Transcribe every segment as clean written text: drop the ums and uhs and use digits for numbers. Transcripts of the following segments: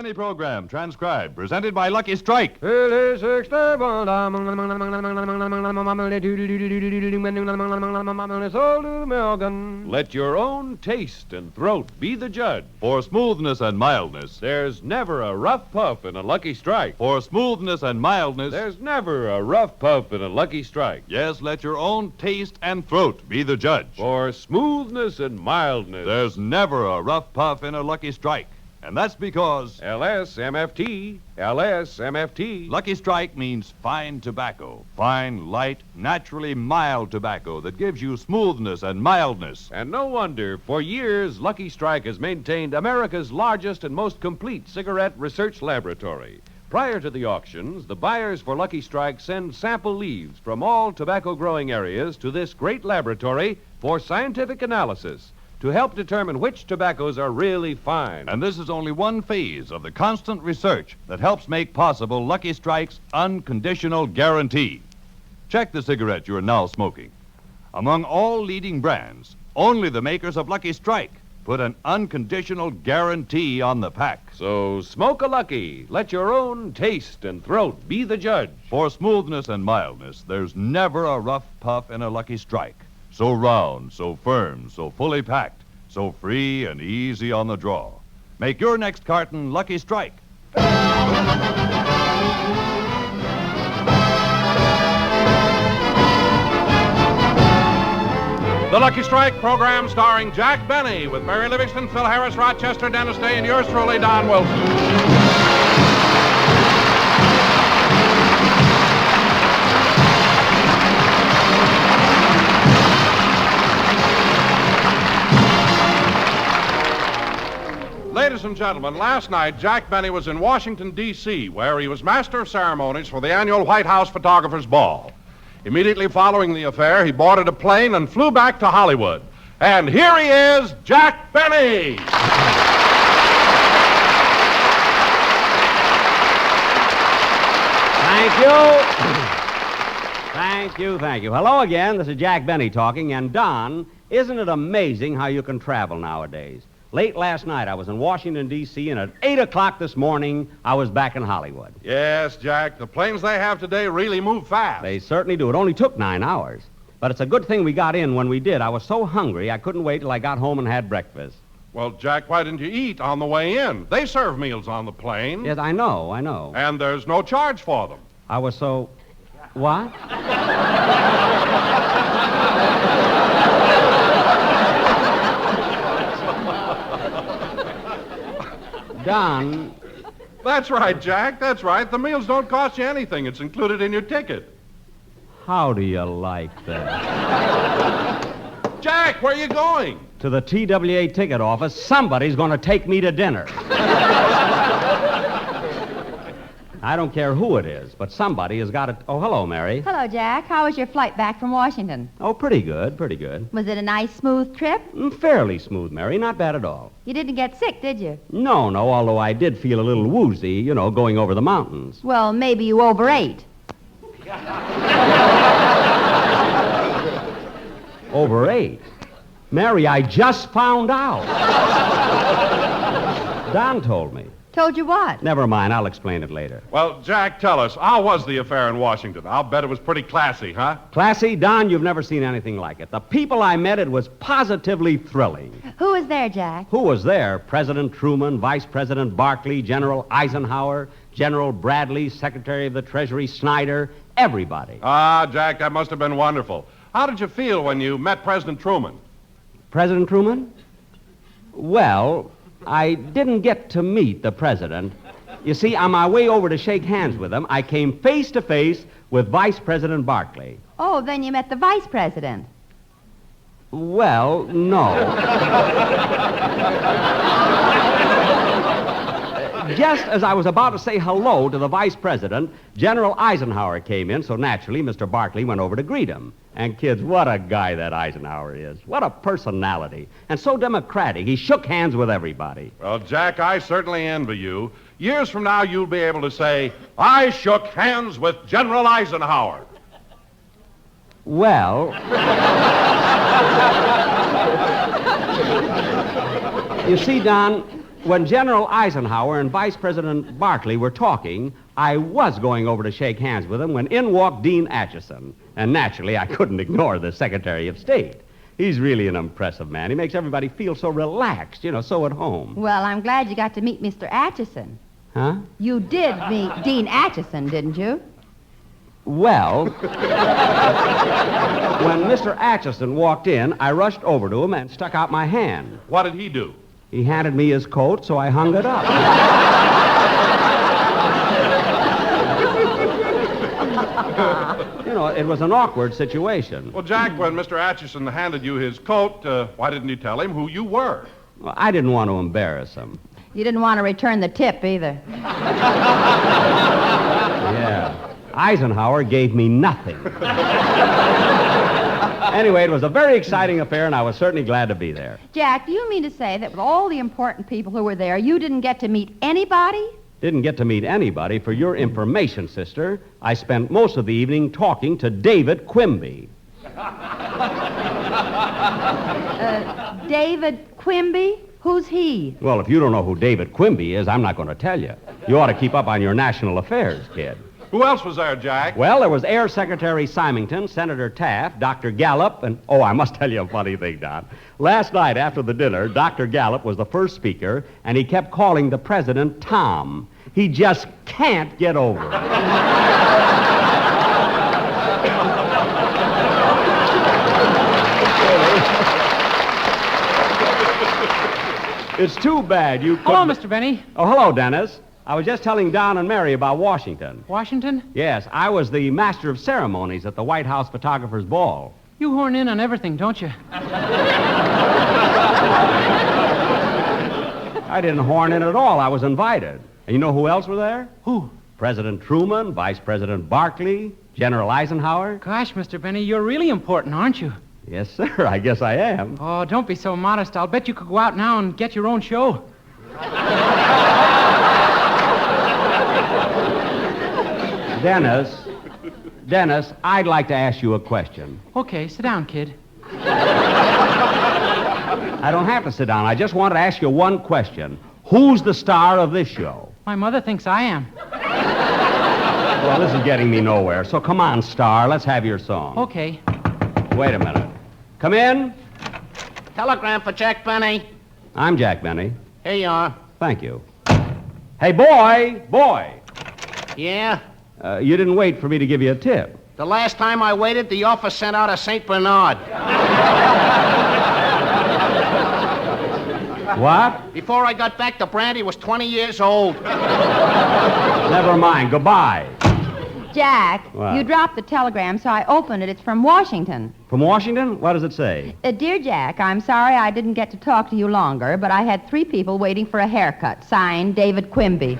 Benny program, transcribed, presented by Lucky Strike. Let your own taste and throat be the judge. For smoothness and mildness. There's never a rough puff in a Lucky Strike. For smoothness and mildness. There's never a rough puff in a Lucky Strike. Yes, let your own taste and throat be the judge. For smoothness and mildness. There's never a rough puff in a Lucky Strike. And that's because LSMFT, LSMFT. Lucky Strike means fine tobacco. Fine, light, naturally mild tobacco that gives you smoothness and mildness. And no wonder, for years, Lucky Strike has maintained America's largest and most complete cigarette research laboratory. Prior to the auctions, the buyers for Lucky Strike send sample leaves from all tobacco-growing areas to this great laboratory for scientific analysis to help determine which tobaccos are really fine. And this is only one phase of the constant research that helps make possible Lucky Strike's unconditional guarantee. Check the cigarette you are now smoking. Among all leading brands, only the makers of Lucky Strike put an unconditional guarantee on the pack. So smoke a Lucky. Let your own taste and throat be the judge. For smoothness and mildness, there's never a rough puff in a Lucky Strike. So round, so firm, so fully packed, so free and easy on the draw. Make your next carton Lucky Strike. The Lucky Strike program starring Jack Benny with Mary Livingston, Phil Harris, Rochester, Dennis Day, and yours truly, Don Wilson. Ladies and gentlemen, last night, Jack Benny was in Washington, D.C., where he was master of ceremonies for the annual White House Photographers' Ball. Immediately following the affair, he boarded a plane and flew back to Hollywood. And here he is, Jack Benny! Thank you. Hello again. This is Jack Benny talking. And, Don, isn't it amazing how you can travel nowadays? Late last night, I was in Washington, D.C., and at 8 o'clock this morning, I was back in Hollywood. Yes, Jack, the planes they have today really move fast. They certainly do. It only took 9 hours. But it's a good thing we got in when we did. I was so hungry, I couldn't wait till I got home and had breakfast. Well, Jack, why didn't you eat on the way in? They serve meals on the plane. Yes, I know. And there's no charge for them. I was so... What? Don... That's right, Jack. That's right. The meals don't cost you anything. It's included in your ticket. How do you like that? Jack, where are you going? To the TWA ticket office. Somebody's going to take me to dinner. I don't care who it is, but somebody has got to... Oh, hello, Mary. Hello, Jack. How was your flight back from Washington? Oh, pretty good. Was it a nice, smooth trip? Fairly smooth, Mary. Not bad at all. You didn't get sick, did you? No, although I did feel a little woozy, going over the mountains. Well, maybe you overate. Overate? Mary, I just found out. Don told me. Told you what? Never mind, I'll explain it later. Well, Jack, tell us, how was the affair in Washington? I'll bet it was pretty classy, huh? Classy? Don, you've never seen anything like it. The people I met, it was positively thrilling. Who was there, Jack? Who was there? President Truman, Vice President Barkley, General Eisenhower, General Bradley, Secretary of the Treasury Snyder, everybody. Ah, Jack, that must have been wonderful. How did you feel when you met President Truman? President Truman? Well, I didn't get to meet the president. You see, on my way over to shake hands with him, I came face to face with Vice President Barkley. Oh, then you met the vice president. Well, no. Just as I was about to say hello to the vice president, General Eisenhower came in, so naturally Mr. Barkley went over to greet him. And kids, what a guy that Eisenhower is. What a personality. And so democratic. He shook hands with everybody. Well, Jack, I certainly envy you. Years from now, you'll be able to say, I shook hands with General Eisenhower. Well... You see, Don, when General Eisenhower and Vice President Barkley were talking, I was going over to shake hands with them when in walked Dean Acheson. And naturally, I couldn't ignore the Secretary of State. He's really an impressive man. He makes everybody feel so relaxed, so at home. Well, I'm glad you got to meet Mr. Acheson. Huh? You did meet Dean Acheson, didn't you? Well, when Mr. Acheson walked in, I rushed over to him and stuck out my hand. What did he do? He handed me his coat, so I hung it up. It was an awkward situation. Well, Jack, when Mr. Acheson handed you his coat, why didn't you tell him who you were? Well, I didn't want to embarrass him. You didn't want to return the tip either. Yeah. Eisenhower gave me nothing. Anyway, it was a very exciting affair, and I was certainly glad to be there. Jack, do you mean to say that with all the important people who were there, you didn't get to meet anybody? Didn't get to meet anybody. For your information, sister, I spent most of the evening talking to David Quimby. David Quimby? Who's he? Well, if you don't know who David Quimby is, I'm not going to tell you. You ought to keep up on your national affairs, kid. Who else was there, Jack? Well, there was Air Secretary Symington, Senator Taft, Dr. Gallup, and... Oh, I must tell you a funny thing, Don. Last night after the dinner, Dr. Gallup was the first speaker, and he kept calling the president Tom. He just can't get over it. It's too bad you couldn't... Hello, Mr. Benny. Oh, hello, Dennis. I was just telling Don and Mary about Washington. Washington? Yes, I was the master of ceremonies at the White House Photographer's Ball. You horn in on everything, don't you? I didn't horn in at all. I was invited. And you know who else were there? Who? President Truman, Vice President Barkley, General Eisenhower. Gosh, Mr. Benny, you're really important, aren't you? Yes, sir. I guess I am. Oh, don't be so modest. I'll bet you could go out now and get your own show. Dennis, I'd like to ask you a question. Okay, sit down, kid. I don't have to sit down. I just want to ask you one question. Who's the star of this show? My mother thinks I am. Well, this is getting me nowhere. So come on, star. Let's have your song. Okay. Wait a minute. Come in. Telegram for Jack Benny. I'm Jack Benny. Here you are. Thank you. Hey, boy. Yeah? You didn't wait for me to give you a tip. The last time I waited, the office sent out a St. Bernard. What? Before I got back, the brandy was 20 years old. Never mind. Goodbye. Jack, What? you dropped the telegram, so I opened it. It's from Washington. From Washington? What does it say? Dear Jack, I'm sorry I didn't get to talk to you longer, but I had 3 people waiting for a haircut. Signed, David Quimby.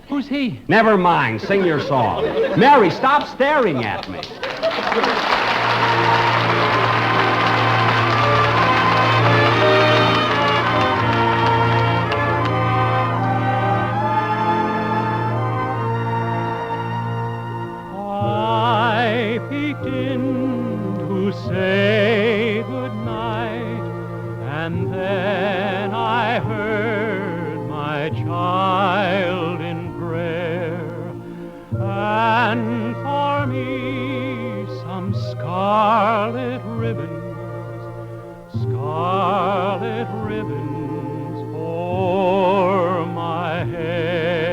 Who's he? Never mind. Sing your song. Mary, stop staring at me. I peeked in to say goodnight, and then I heard my child in prayer, and for me some scarlet ribbons for my hair.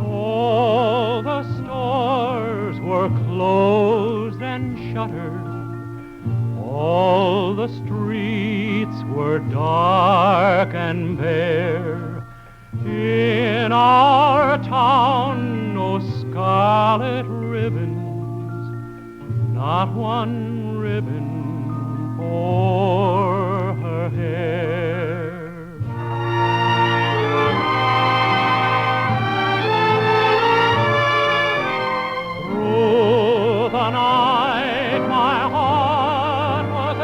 All the stores were closed and shuttered. All the streets were dark and bare. In our town, no scarlet ribbons, not one ribbon for her hair. Through the night my heart was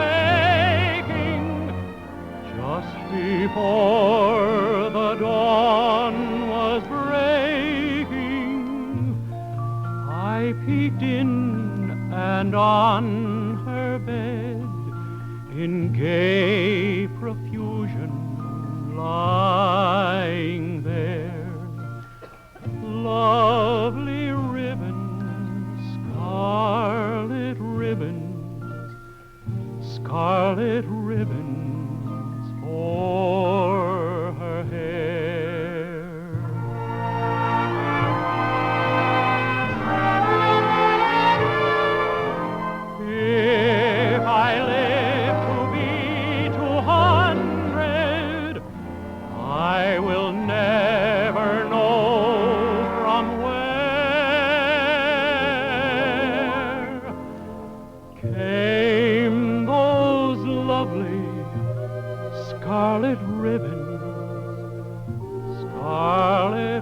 aching. Just before the dawn slept in and on her bed in gay profusion lying there. Lovely ribbons, scarlet ribbons for her hair. If I live to be 200, I will never know from where came those lovely scarlet ribbons for her.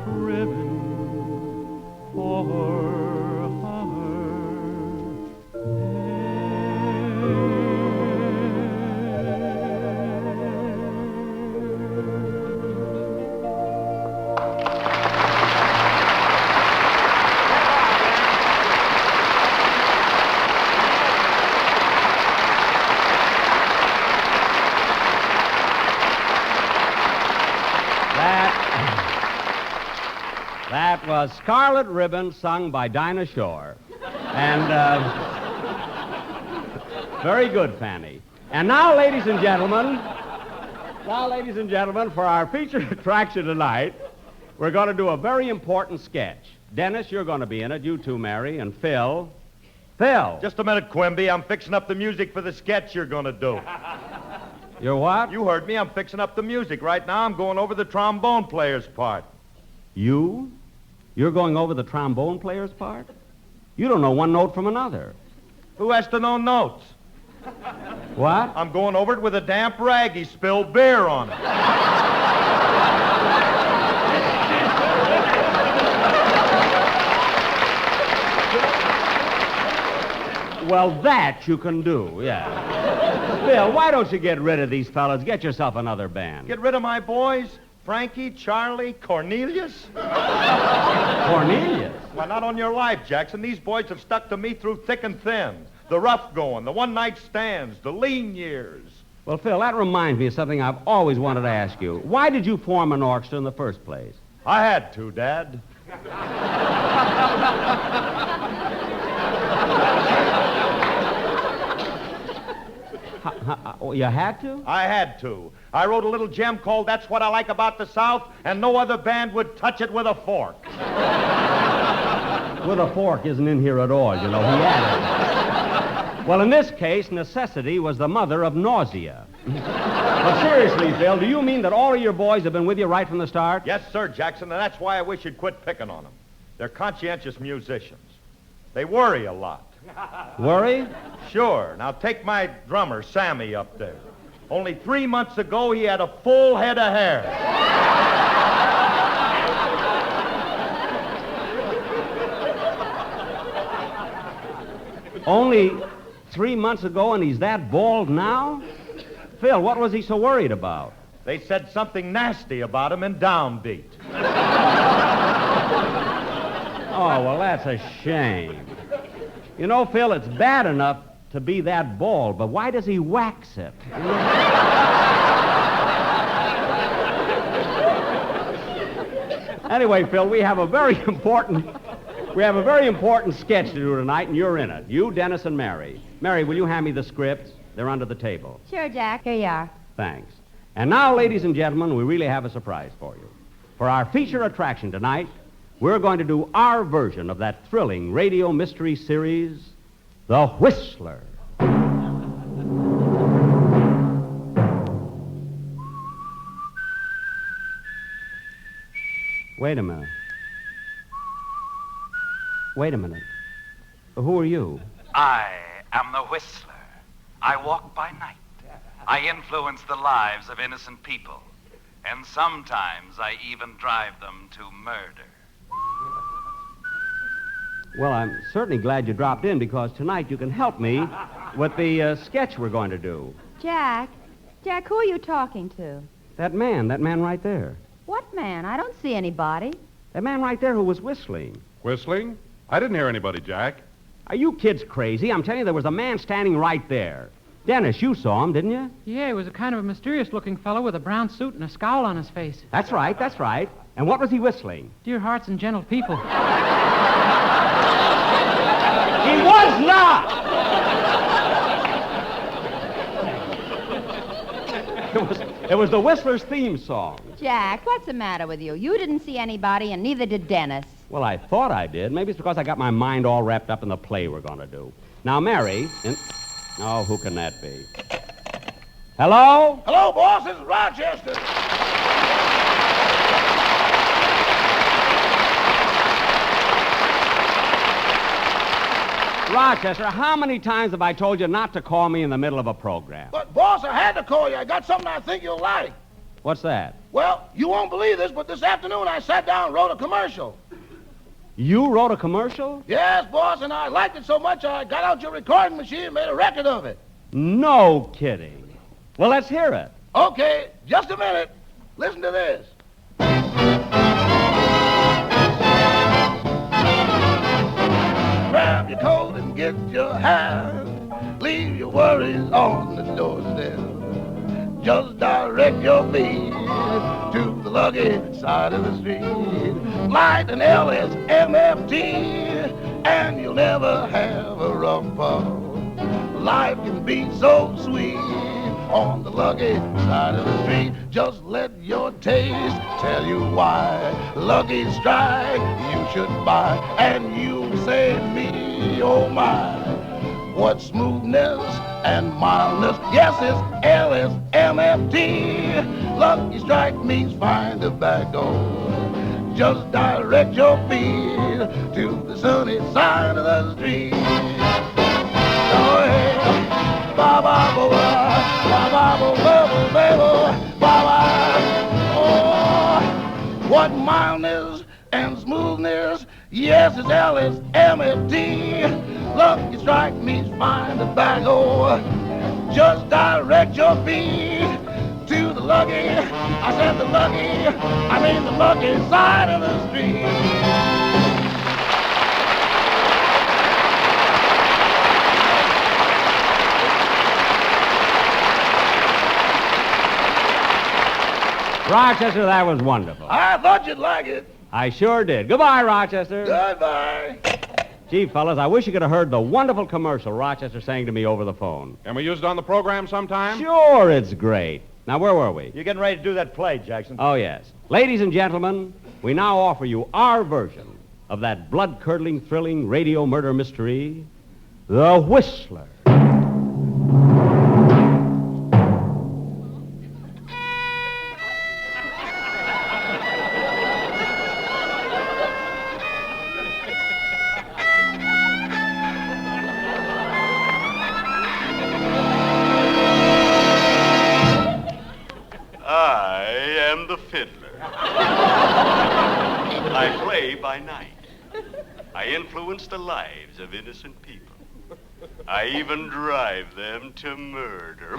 That was Scarlet Ribbon, sung by Dinah Shore. And, very good, Fanny. And now, ladies and gentlemen, for our featured attraction tonight, we're going to do a very important sketch. Dennis, you're going to be in it. You too, Mary, and Phil. Phil! Just a minute, Quimby. I'm fixing up the music for the sketch you're going to do. You're what? You heard me. I'm fixing up the music. Right now, I'm going over the trombone player's part. You? You're going over the trombone player's part? You don't know one note from another. Who has to know notes? What? I'm going over it with a damp rag. He spilled beer on it. Well, that you can do, yeah. Phil, why don't you get rid of these fellas? Get yourself another band. Get rid of my boys? Frankie, Charlie, Cornelius? Cornelius? Why, not on your life, Jackson. These boys have stuck to me through thick and thin. The rough going, the one-night stands, the lean years. Well, Phil, that reminds me of something I've always wanted to ask you. Why did you form an orchestra in the first place? I had to, Dad. You had to? I had to. I wrote a little gem called That's What I Like About the South, and no other band would touch it with a fork. With a fork isn't in here at all, you know. He added. Well, in this case, necessity was the mother of nausea. But seriously, Phil, do you mean that all of your boys have been with you right from the start? Yes, sir, Jackson, and that's why I wish you'd quit picking on them. They're conscientious musicians. They worry a lot. Worry? Sure. Now take my drummer, Sammy, up there. Only 3 months ago, he had a full head of hair. Only 3 months ago, and he's that bald now? Phil, what was he so worried about? They said something nasty about him in Downbeat. Oh, well, that's a shame. You know, Phil, it's bad enough to be that bald, but why does he wax it? Anyway, Phil, we have a very important sketch to do tonight, and you're in it. You, Dennis, and Mary. Mary, will you hand me the scripts? They're under the table. Sure, Jack. Here you are. Thanks. And now, ladies and gentlemen, we really have a surprise for you. For our feature attraction tonight, we're going to do our version of that thrilling radio mystery series, The Whistler. Wait a minute. Wait a minute. Who are you? I am the Whistler. I walk by night. I influence the lives of innocent people. And sometimes I even drive them to murder. Well, I'm certainly glad you dropped in because tonight you can help me with the sketch we're going to do. Jack, who are you talking to? That man right there. What man? I don't see anybody. That man right there who was whistling. Whistling? I didn't hear anybody, Jack. Are you kids crazy? I'm telling you, there was a man standing right there. Dennis, you saw him, didn't you? Yeah, he was a kind of a mysterious-looking fellow with a brown suit and a scowl on his face. That's right, that's right. And what was he whistling? Dear hearts and gentle people. He was not! It was the Whistler's theme song. Jack, what's the matter with you? You didn't see anybody, and neither did Dennis. Well, I thought I did. Maybe it's because I got my mind all wrapped up in the play we're going to do. Now, Mary... Oh, who can that be? Hello? Hello, boss. This is Rochester. Rochester, how many times have I told you not to call me in the middle of a program? But, boss, I had to call you. I got something I think you'll like. What's that? Well, you won't believe this, but this afternoon I sat down and wrote a commercial. You wrote a commercial? Yes, boss, and I liked it so much I got out your recording machine and made a record of it. No kidding. Well, let's hear it. Okay, just a minute. Listen to this. Grab your coat and get your hat. Leave your worries on the doorstep. Just direct your feet to the lucky side of the street. Light an LSMFT, and you'll never have a rumpa. Life can be so sweet on the lucky side of the street. Just let your taste tell you why. Lucky Strike you should buy, and you'll say me, oh my. What smoothness and mildness. Yes, it's LSMFT. Lucky Strike means fine tobacco. Just direct your feet to the sunny side of the street. Oh, hey. Ba-ba-ba-ba, ba-ba-ba-ba-ba-ba, ba-ba. Oh, what mildness and smoothness. Yes, it's LSMFT. Lucky Strike means fine tobacco. Just direct your feet to the lucky, I said the lucky, I mean the lucky side of the street. Rochester, that was wonderful. I thought you'd like it. I sure did. Goodbye, Rochester. Goodbye. Gee, fellas, I wish you could have heard the wonderful commercial Rochester sang to me over the phone. Can we use it on the program sometime? Sure, it's great. Now, where were we? You're getting ready to do that play, Jackson. Oh, yes. Ladies and gentlemen, we now offer you our version of that blood-curdling, thrilling radio murder mystery, The Whistler. I play by night. I influence the lives of innocent people. I even drive them to murder.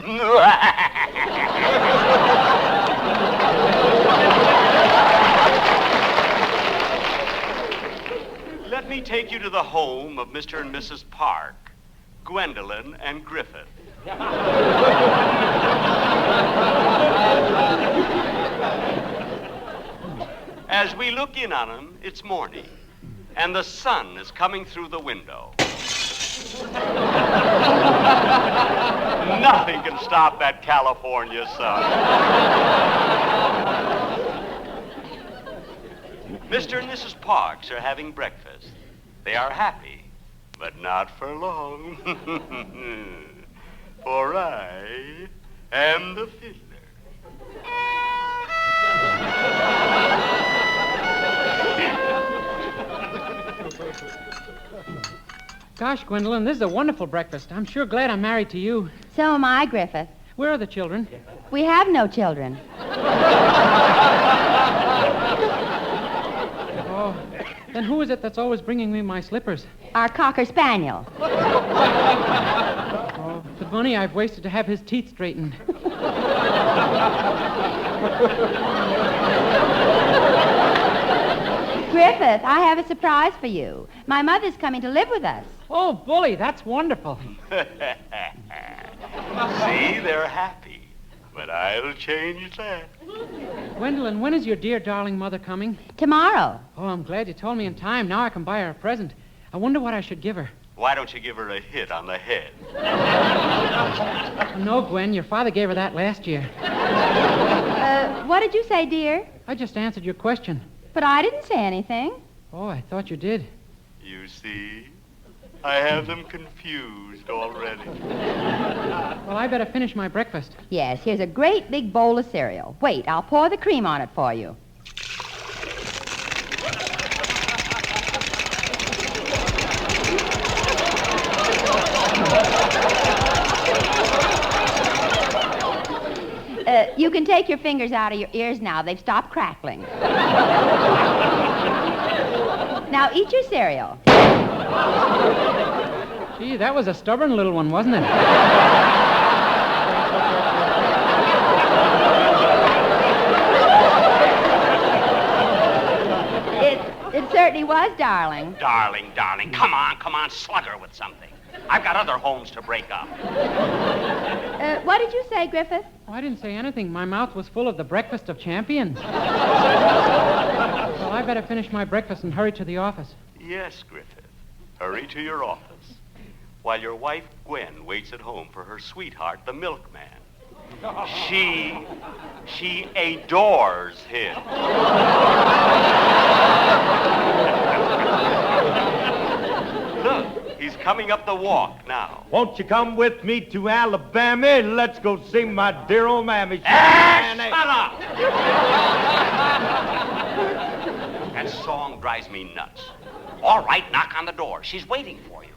Let me take you to the home of Mr. and Mrs. Park, Gwendolyn and Griffith. As we look in on them, it's morning, and the sun is coming through the window. Nothing can stop that California sun. Mr. and Mrs. Parks are having breakfast. They are happy, but not for long. For I am the fiddler. Gosh, Gwendolyn, this is a wonderful breakfast. I'm sure glad I'm married to you. So am I, Griffith. Where are the children? We have no children. Oh, then who is it that's always bringing me my slippers? Our Cocker Spaniel. Oh, the money I've wasted to have his teeth straightened. Griffith, I have a surprise for you. My mother's coming to live with us. Oh, Bully, that's wonderful. See, they're happy. But I'll change that. Gwendolyn, when is your dear darling mother coming? Tomorrow. Oh, I'm glad you told me in time. Now I can buy her a present. I wonder what I should give her. Why don't you give her a hit on the head? Oh, no, Gwen, your father gave her that last year. What did you say, dear? I just answered your question. But I didn't say anything. Oh, I thought you did. You see? I have them confused already. Well, I better finish my breakfast. Yes, here's a great big bowl of cereal. Wait, I'll pour the cream on it for you. You can take your fingers out of your ears now. They've stopped crackling. Now eat your cereal. Gee, that was a stubborn little one, wasn't it? It certainly was, darling. Darling. Come on, slug her with something. I've got other homes to break up. What did you say, Griffith? Oh, I didn't say anything. My mouth was full of the breakfast of champions. Well, I better finish my breakfast and hurry to the office. Yes, Griffith. Hurry to your office. While your wife, Gwen, waits at home for her sweetheart, the milkman. She adores him. Look, he's coming up the walk now. Won't you come with me to Alabama? Let's go see my dear old mammy. Shut up! That song drives me nuts. All right, knock on the door. She's waiting for you.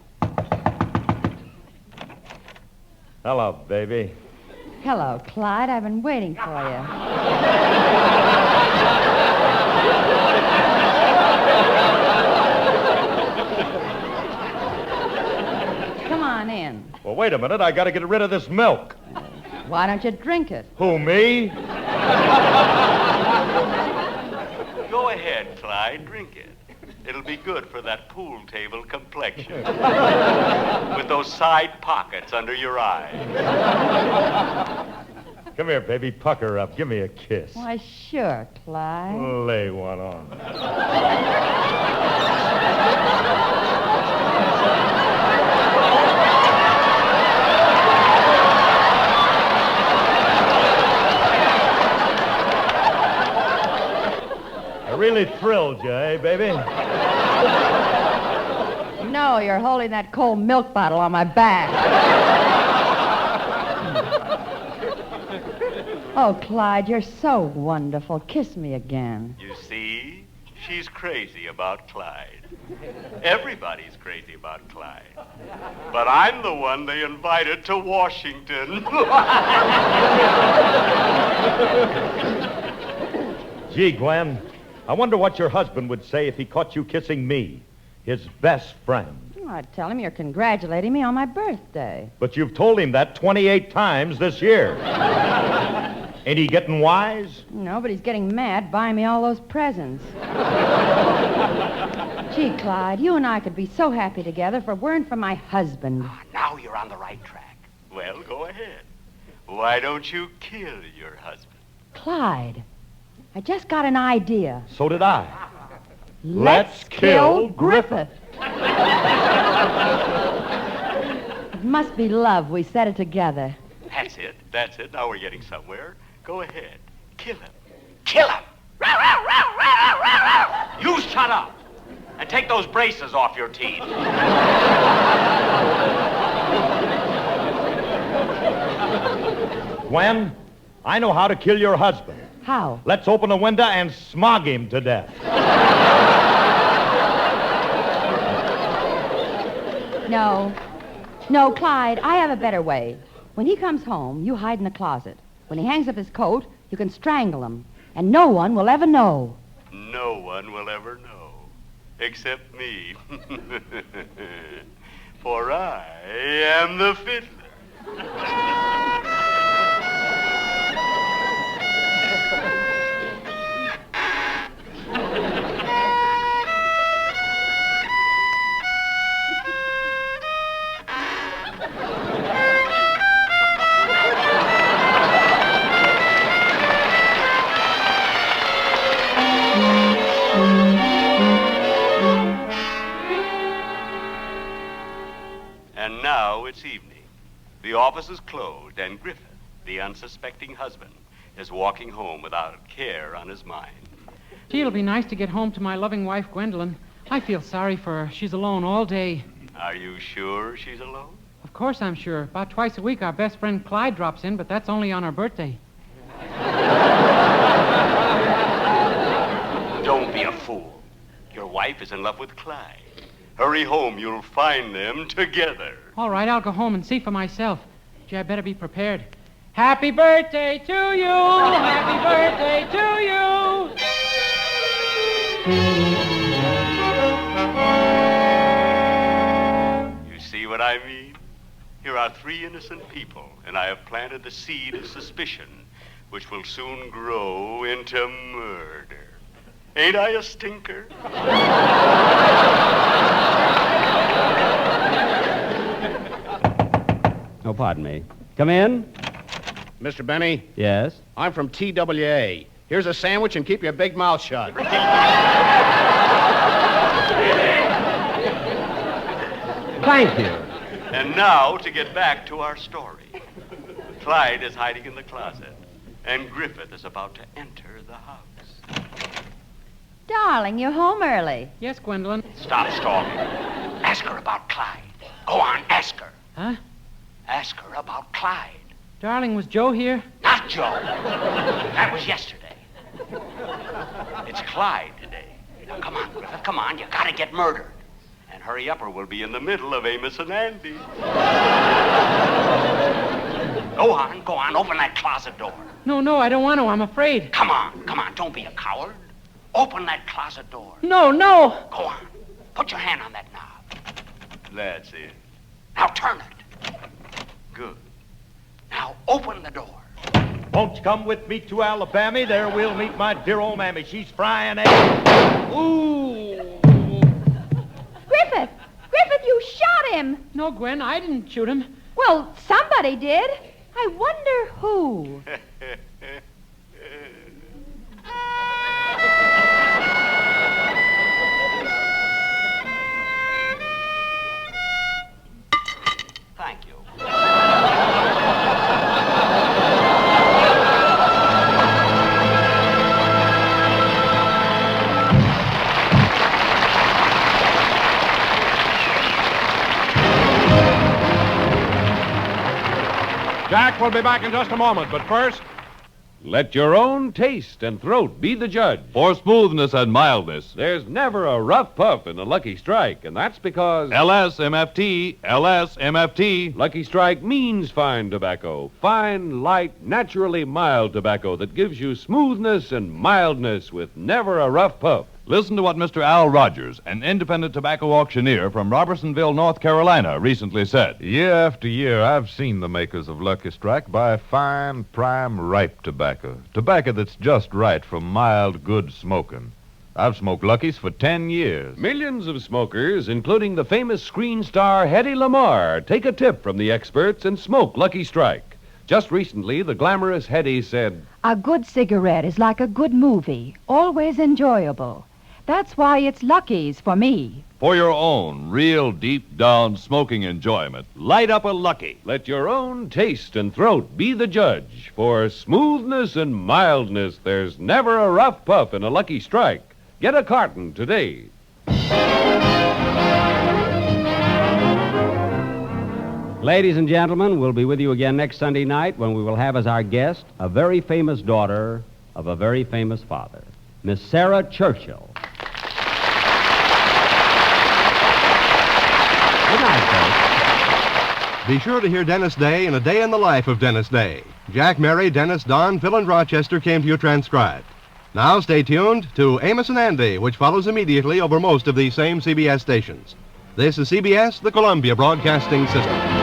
Hello, baby. Hello, Clyde. I've been waiting for you. Come on in. Well, wait a minute. I got to get rid of this milk. Why don't you drink it? Who, me? Go ahead, Clyde, drink it. It'll be good for that pool table complexion. With those side pockets under your eyes. Come here, baby. Pucker up. Give me a kiss. Why, sure, Clyde. Lay one on. I really thrilled you, eh, baby? No, you're holding that cold milk bottle on my back. Oh, Clyde, you're so wonderful. Kiss me again. You see, she's crazy about Clyde. Everybody's crazy about Clyde. But I'm the one they invited to Washington. Gee, Gwen, I wonder what your husband would say if he caught you kissing me, his best friend. I'd tell him you're congratulating me on my birthday. But you've told him that 28 times this year. Ain't he getting wise? No, but he's getting mad buying me all those presents. Gee, Clyde, you and I could be so happy together if it weren't for my husband. Now you're on the right track. Well, go ahead. Why don't you kill your husband? Clyde, I just got an idea. So did I. Let's kill Griffith. It must be love. We said it together. That's it. Now we're getting somewhere. Go ahead. Kill him. Kill him! You shut up! And take those braces off your teeth. Gwen, I know how to kill your husband. How? Let's open the window and smog him to death. No, Clyde, I have a better way. When he comes home, you hide in the closet. When he hangs up his coat, you can strangle him. And no one will ever know. No one will ever know. Except me. For I am the fiddler. And now it's evening. The office is closed, and Griffith, the unsuspecting husband, is walking home without a care on his mind. Gee, it'll be nice to get home to my loving wife, Gwendolyn. I feel sorry for her. She's alone all day. Are you sure she's alone? Of course I'm sure. About twice a week, our best friend Clyde drops in, but that's only on her birthday. Don't be a fool. Your wife is in love with Clyde. Hurry home. You'll find them together. All right, I'll go home and see for myself. Gee, I better be prepared. Happy birthday to you! Happy birthday to you! You see what I mean? Here are three innocent people, and I have planted the seed of suspicion, which will soon grow into murder. Ain't I a stinker? Oh, pardon me. Come in. Mr. Benny? Yes? I'm from TWA. Here's a sandwich and keep your big mouth shut. Thank you. And now to get back to our story. Clyde is hiding in the closet, and Griffith is about to enter the house. Darling, you're home early. Yes, Gwendolyn. Stop stalling. Ask her about Clyde. Go on, ask her. Huh? Ask her about Clyde. Darling, was Joe here? Not Joe. That was yesterday. It's Clyde today. Now, come on, Griffith, come on. You gotta get murdered. And hurry up or we'll be in the middle of Amos and Andy. Go on, open that closet door. No, I don't want to. I'm afraid. Come on, don't be a coward. Open that closet door. No. Go on, put your hand on that knob. That's it. Now turn it. Good. Now open the door. Won't you come with me to Alabama? There we'll meet my dear old mammy. She's frying eggs. Ooh! Griffith, you shot him. No, Gwen, I didn't shoot him. Well, somebody did. I wonder who. Thank you. Jack will be back in just a moment, but first... Let your own taste and throat be the judge. For smoothness and mildness, There's never a rough puff in a Lucky Strike, and that's because... LSMFT. Lucky Strike means fine tobacco. Fine, light, naturally mild tobacco that gives you smoothness and mildness with never a rough puff. Listen to what Mr. Al Rogers, an independent tobacco auctioneer from Robertsonville, North Carolina, recently said. Year after year, I've seen the makers of Lucky Strike buy fine, prime, ripe tobacco. Tobacco that's just right for mild, good smoking. I've smoked Lucky's for 10 years. Millions of smokers, including the famous screen star Hedy Lamarr, take a tip from the experts and smoke Lucky Strike. Just recently, the glamorous Hedy said, "A good cigarette is like a good movie, always enjoyable. That's why it's Lucky's for me." For your own real deep-down smoking enjoyment, light up a Lucky. Let your own taste and throat be the judge. For smoothness and mildness, there's never a rough puff in a Lucky Strike. Get a carton today. Ladies and gentlemen, we'll be with you again next Sunday night when we will have as our guest a very famous daughter of a very famous father, Miss Sarah Churchill. Good night, folks. Be sure to hear Dennis Day in A Day in the Life of Dennis Day. Jack, Mary, Dennis, Don, Phil, and Rochester came to you transcribed. Now stay tuned to Amos and Andy, which follows immediately over most of these same CBS stations. This is CBS, the Columbia Broadcasting System.